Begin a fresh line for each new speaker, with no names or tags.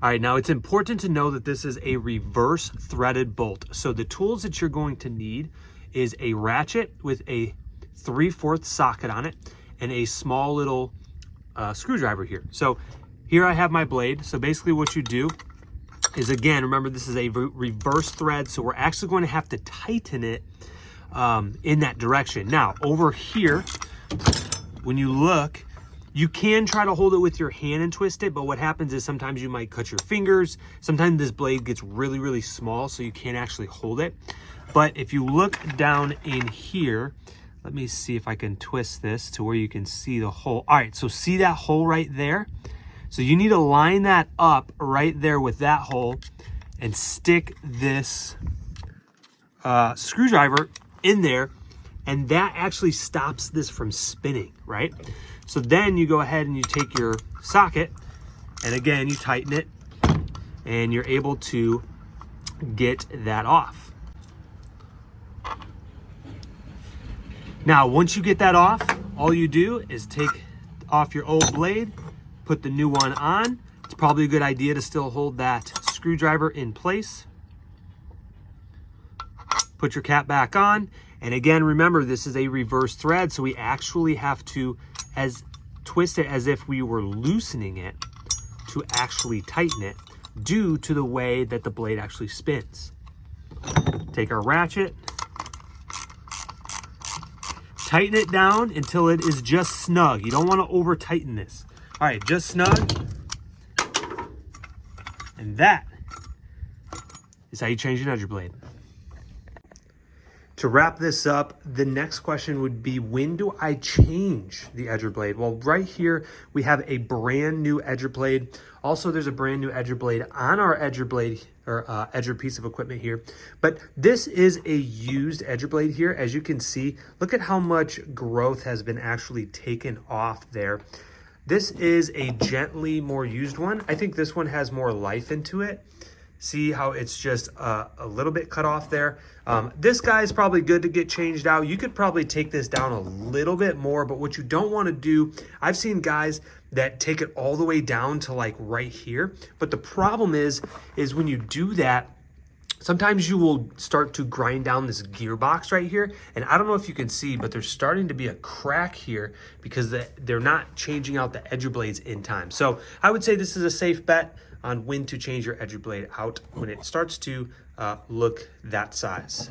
All right, now it's important to know that this is a reverse threaded bolt. So the tools that you're going to need is a ratchet with a 3/4 socket on it and a small little screwdriver here. So here I have my blade. So basically what you do is, again, remember this is a reverse thread, so we're actually going to have to tighten it in that direction. Now over here, when you look, you can try to hold it with your hand and twist it, but what happens is sometimes you might cut your fingers. Sometimes this blade gets really, really small, so you can't actually hold it. But if you look down in here, let me see if I can twist this to where you can see the hole. All right, so see that hole right there? So you need to line that up right there with that hole and stick this screwdriver in there, and that actually stops this from spinning, right? So then you go ahead and you take your socket, and again, you tighten it, and you're able to get that off. Now, once you get that off, all you do is take off your old blade, put the new one on. It's probably a good idea to still hold that screwdriver in place. Put your cap back on. And again, remember, this is a reverse thread, so we actually have to twist it as if we were loosening it to actually tighten it, due to the way that the blade actually spins. Take our ratchet, tighten it down until it is just snug. You don't want to over tighten this. All right, just snug. And that is how you change an edger blade. To wrap this up, the next question would be, when do I change the edger blade? Well, right here, we have a brand new edger blade. Also, there's a brand new edger blade on our edger blade, or edger piece of equipment here. But this is a used edger blade here. As you can see, look at how much growth has been actually taken off there. This is a gently more used one. I think this one has more life into it. See how it's just a little bit cut off there. This guy is probably good to get changed out. You could probably take this down a little bit more, but what you don't want to do, I've seen guys that take it all the way down to like right here. But the problem is when you do that, sometimes you will start to grind down this gearbox right here. And I don't know if you can see, but there's starting to be a crack here because they're not changing out the edger blades in time. So I would say this is a safe bet on when to change your edger blade out when it starts to look that size.